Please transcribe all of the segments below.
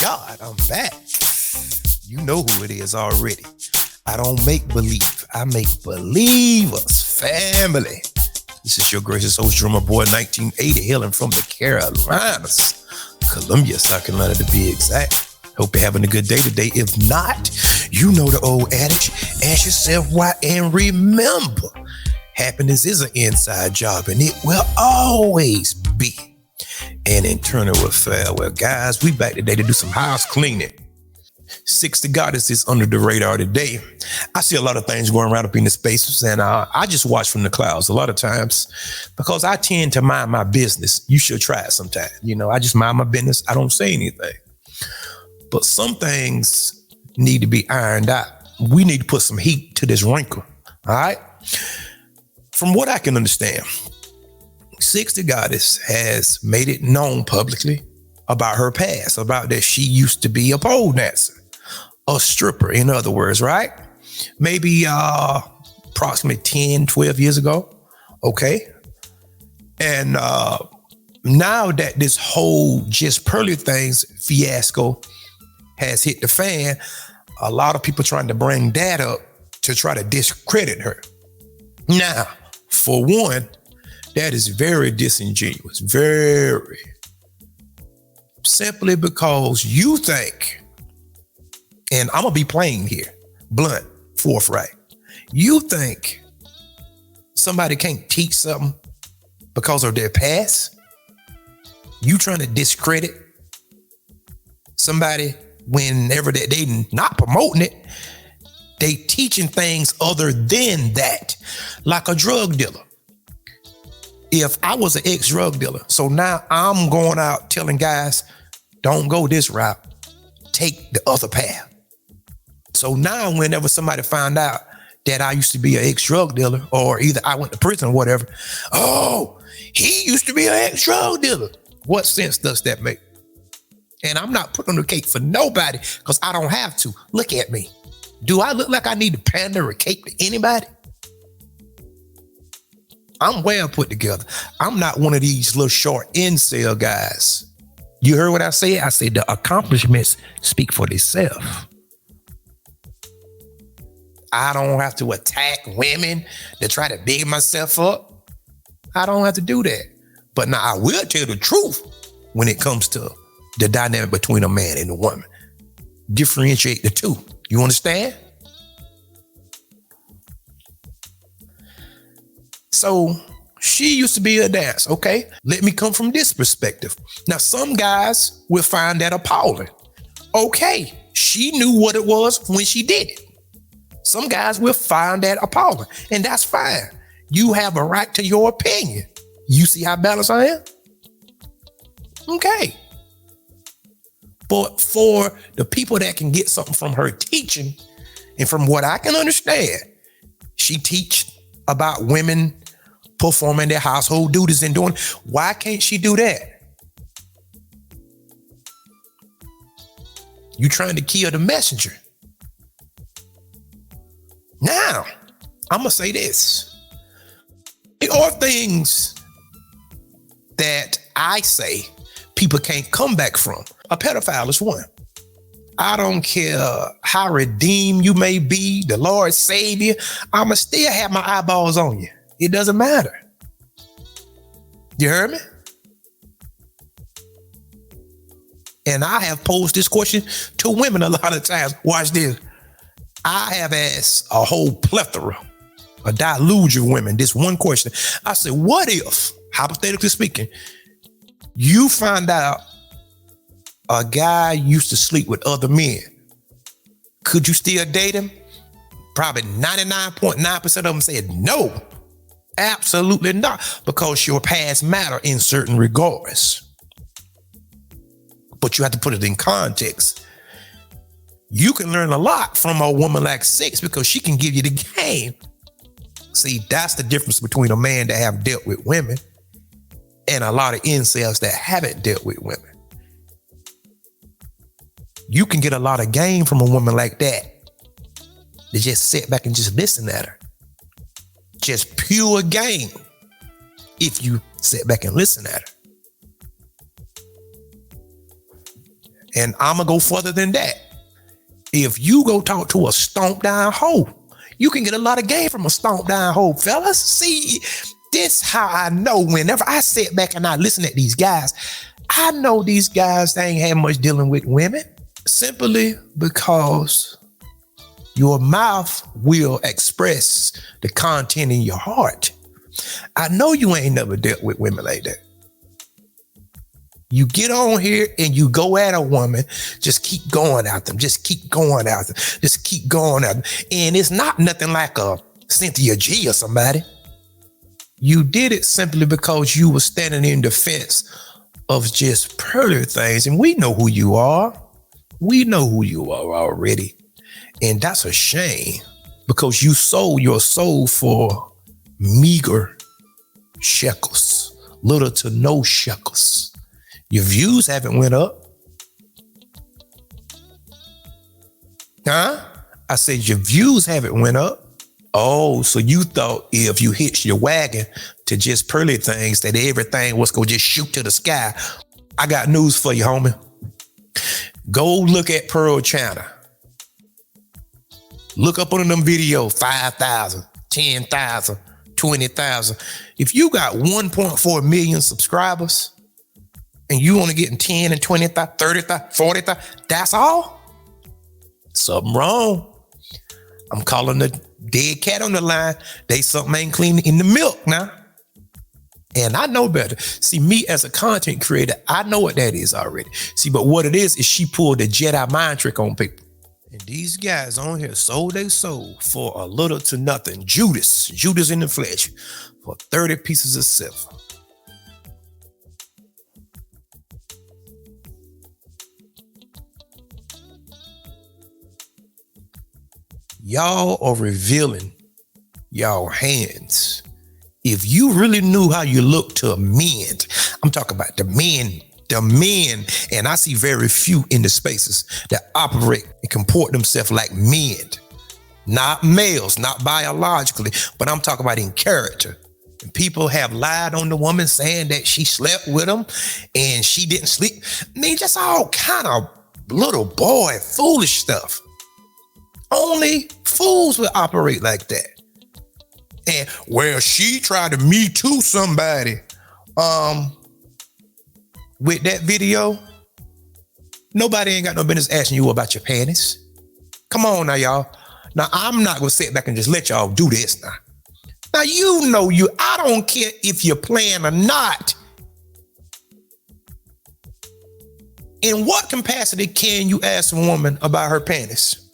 God, I'm back. You know who it is already. I don't make believe. I make believers. Family. This is your gracious host, Drummer Boy 1980, hailing from the Carolinas. Columbia, South Carolina to be exact. Hope you're having a good day today. If not, you know the old adage, ask yourself why and remember, happiness is an inside job and it will always be an internal affair. Well, guys, we back today to do some house cleaning. 60 Goddis is under the radar today. I see a lot of things going around up in the spaces, and I just watch from the clouds a lot of times because I tend to mind my business. You should try it sometime. You know, I just mind my business. I don't say anything. But some things need to be ironed out. We need to put some heat to this wrinkle. All right? From what I can understand, 60 Goddess has made it known publicly about her past, about that she used to be a pole dancer, a stripper, in other words, right? Maybe approximately 10, 12 years ago. Okay. And now that this whole just pearly things fiasco has hit the fan, a lot of people trying to bring that up to try to discredit her. Now, for one, that is very disingenuous, very. Simply because you think, and I'm going to be plain here, blunt, forthright. You think somebody can't teach something because of their past? You trying to discredit somebody whenever they not promoting it, they teaching things other than that, like a drug dealer. If I was an ex-drug dealer, so now I'm going out telling guys, don't go this route, take the other path. So now whenever somebody found out that I used to be an ex-drug dealer, or either I went to prison or whatever, oh, he used to be an ex-drug dealer. What sense does that make? And I'm not putting on the cake for nobody because I don't have to. Look at me. Do I look like I need to pander a cake to anybody? I'm well put together. I'm not one of these little short incel guys. You heard what I said? I said the accomplishments speak for themselves. I don't have to attack women to try to big myself up. I don't have to do that. But now I will tell the truth when it comes to the dynamic between a man and a woman. Differentiate the two. You understand? So she used to be a dancer. Okay, let me come from this perspective. Now, some guys will find that appalling. Okay, she knew what it was when she did it. Some guys will find that appalling, and that's fine. You have a right to your opinion. You see how balanced I am? Okay. But for the people that can get something from her teaching, and from what I can understand, she teach about women performing their household duties and doing, why can't she do that? You trying to kill the messenger. Now, I'm going to say this. There are things that I say people can't come back from. A pedophile is one. I don't care how redeemed you may be, the Lord save you, I'ma still have my eyeballs on you. It doesn't matter. You heard me? And I have posed this question to women a lot of times. Watch this. I have asked a whole plethora, a deluge of women, this one question. I said, what if, hypothetically speaking, you find out a guy used to sleep with other men? Could you still date him? Probably 99.9% of them said no, absolutely not, because your past matter in certain regards. But you have to put it in context. You can learn a lot from a woman like Six because she can give you the game. See, that's the difference between a man that have dealt with women and a lot of incels that haven't dealt with women. You can get a lot of game from a woman like that to just sit back and just listen at her. Just pure game if you sit back and listen at her. And I'm going to go further than that. If you go talk to a stomp down hoe, you can get a lot of game from a stomp down hoe, fellas. See, this how I know whenever I sit back and I listen at these guys, I know these guys, they ain't had much dealing with women simply because your mouth will express the content in your heart. I know you ain't never dealt with women like that. You get on here and you go at a woman, just keep going at them, just keep going at them, just keep going at them. And it's not nothing like a Cynthia G or somebody. You did it simply because you were standing in defense of just pearly things. And we know who you are. We know who you are already. And that's a shame because you sold your soul for meager shekels, little to no shekels. Your views haven't went up. Huh? I said your views haven't went up. Oh, so you thought if you hitched your wagon to just pearly things that everything was going to just shoot to the sky. I got news for you, homie. Go look at Pearl China. Look up on them videos, 5,000, 10,000, 20,000. If you got 1.4 million subscribers and you only getting 10 and 20,000, 30,000, 40,000, that's all? Something wrong. I'm calling the dead cat on the line. They something ain't clean in the milk now. And I know better. See, me as a content creator, I know what that is already. See, but what it is she pulled the Jedi mind trick on people. And these guys on here sold their soul for a little to nothing. Judas in the flesh, for 30 pieces of silver. Y'all are revealing y'all hands. If you really knew how you look to men, I'm talking about the men, and I see very few in the spaces that operate and comport themselves like men, not males, not biologically, but I'm talking about in character. And people have lied on the woman saying that she slept with him and she didn't sleep. I mean, just all kind of little boy foolish stuff. Only fools will operate like that. And well, she tried to Me Too somebody with that video. Nobody ain't got no business asking you about your panties. Come on now, y'all. Now, I'm not going to sit back and just let y'all do this now. Now, I don't care if you're playing or not. In what capacity can you ask a woman about her panties?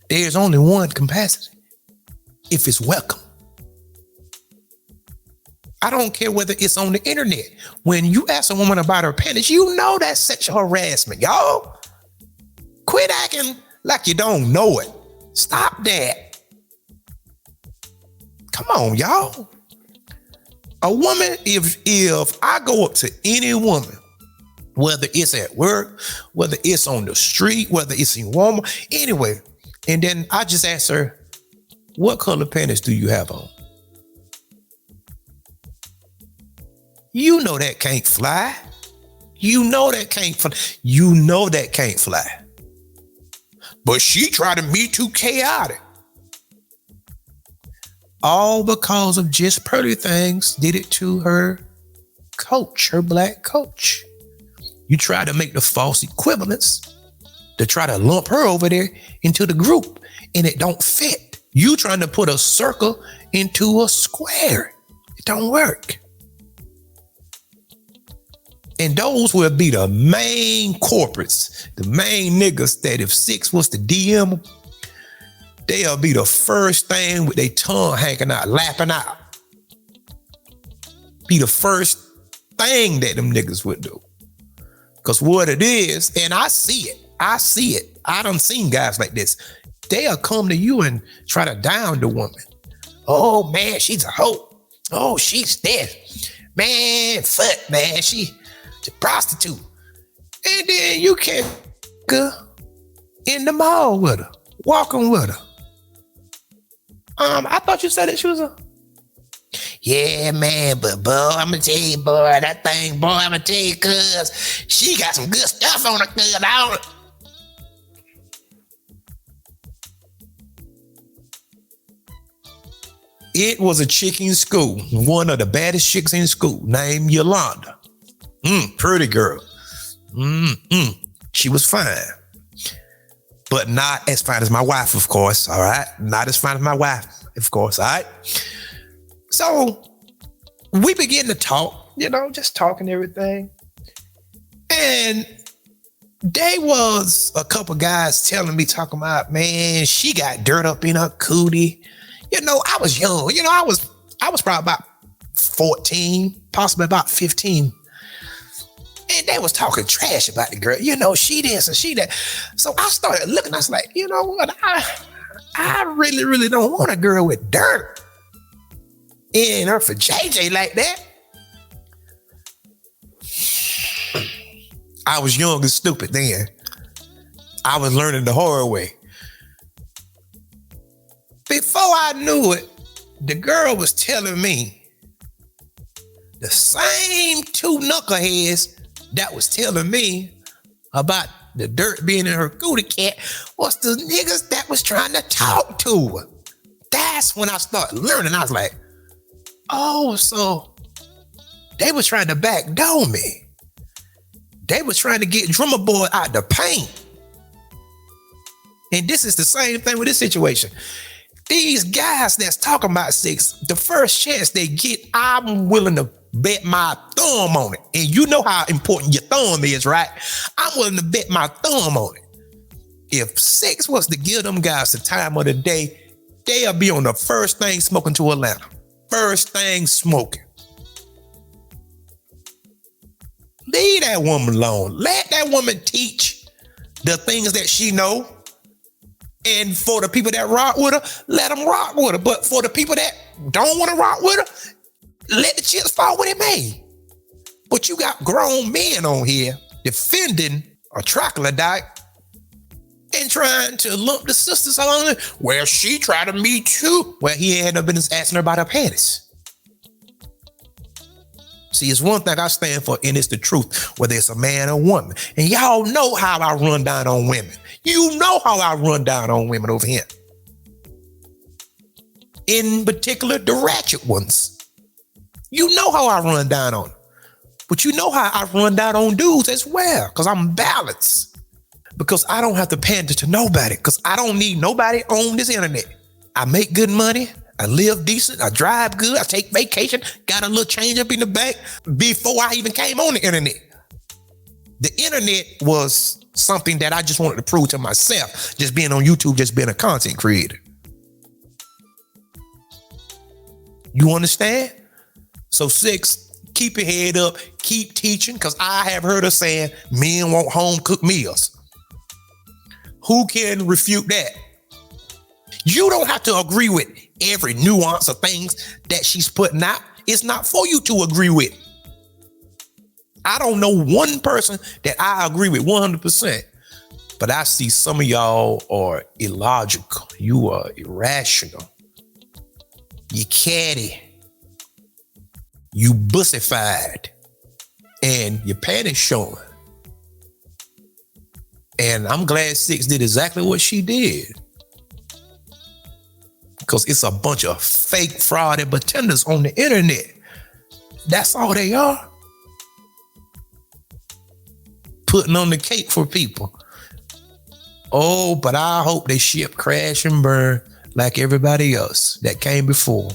There's only one capacity. If it's welcome. I don't care whether it's on the internet. When you ask a woman about her panties, you know that's sexual harassment, y'all. Quit acting like you don't know it. Stop that. Come on, y'all. A woman, if I go up to any woman, whether it's at work, whether it's on the street, whether it's in Walmart, anyway, and then I just ask her, what color panties do you have on? You know that can't fly. You know that can't fly. You know that can't fly. But she tried to Me Too chaotic. All because of just pearly things did it to her coach, her black coach. You try to make the false equivalence to try to lump her over there into the group, and it don't fit. You trying to put a circle into a square. It don't work. And those will be the main corporates, the main niggas that if Six was to DM them, they'll be the first thing with their tongue hanging out, lapping out. Be the first thing that them niggas would do. Because what it is, and I see it. I done seen guys like this. They'll come to you and try to down the woman. Oh, man, she's a hoe. Oh, she's dead. Man, fuck, man, she's a prostitute. And then you can go in the mall with her, walking with her. I thought you said that she was a... Yeah, man, but boy, I'm gonna tell you, boy, that thing, boy, I'm gonna tell you, cuz she got some good stuff on her, cuz I don't. It was a chick in school, one of the baddest chicks in school, named Yolanda. Pretty girl. She was fine, but not as fine as my wife, of course. All right, not as fine as my wife, of course. All right. So we began to talk, just talking everything, and there was a couple guys telling me, talking about, man, she got dirt up in her cootie. I was young. I was probably about 14, possibly about 15. And they was talking trash about the girl. She this and she that. So I started looking. I was like, you know what? I really, really don't want a girl with dirt in her for JJ like that. I was young and stupid then. I was learning the hard way. Before I knew it, the girl was telling me the same two knuckleheads that was telling me about the dirt being in her cootie cat was the niggas that was trying to talk to her. That's when I started learning. I was like, oh, so they was trying to backdoor me. They was trying to get Drummer Boy out the paint. And this is the same thing with this situation. These guys that's talking about sex, the first chance they get, I'm willing to bet my thumb on it. And you know how important your thumb is, right? I'm willing to bet my thumb on it. If sex was to give them guys the time of the day, they'll be on the first thing smoking to Atlanta. First thing smoking. Leave that woman alone. Let that woman teach the things that she know. And for the people that rock with her, let them rock with her. But for the people that don't want to rock with her, let the chips fall where they may. But you got grown men on here defending a troglodyte and trying to lump the sisters along. Well, she tried to me too. Well, he had no business asking her about her panties. See, it's one thing I stand for, and it's the truth, whether it's a man or woman. And y'all know how I run down on women. You know how I run down on women over here. In particular, the ratchet ones. You know how I run down on them. But you know how I run down on dudes as well, because I'm balanced. Because I don't have to pander to nobody, because I don't need nobody on this internet. I make good money. I live decent. I drive good. I take vacation. Got a little change up in the bank before I even came on the internet. The internet was something that I just wanted to prove to myself, just being on YouTube, just being a content creator. You understand? So 6, keep your head up, keep teaching, because I have heard her saying men want home cooked meals. Who can refute that? You don't have to agree with every nuance of things that she's putting out. It's not for you to agree with. I don't know one person that I agree with 100%, but I see some of y'all are illogical. You are irrational. You catty. You bussified. And your panties showing. And I'm glad 6 did exactly what she did. Because it's a bunch of fake fraud and pretenders on the internet. That's all they are. Putting on the cake for people. Oh, but I hope they ship crash and burn like everybody else that came before.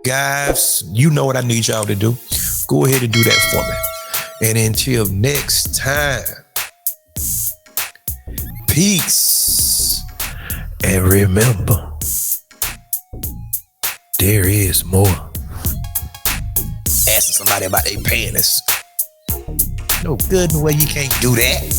Guys, you know what I need y'all to do. Go ahead and do that for me. And until next time, peace. And remember, there is more. Asking somebody about their panties. No good in the way you can't do that.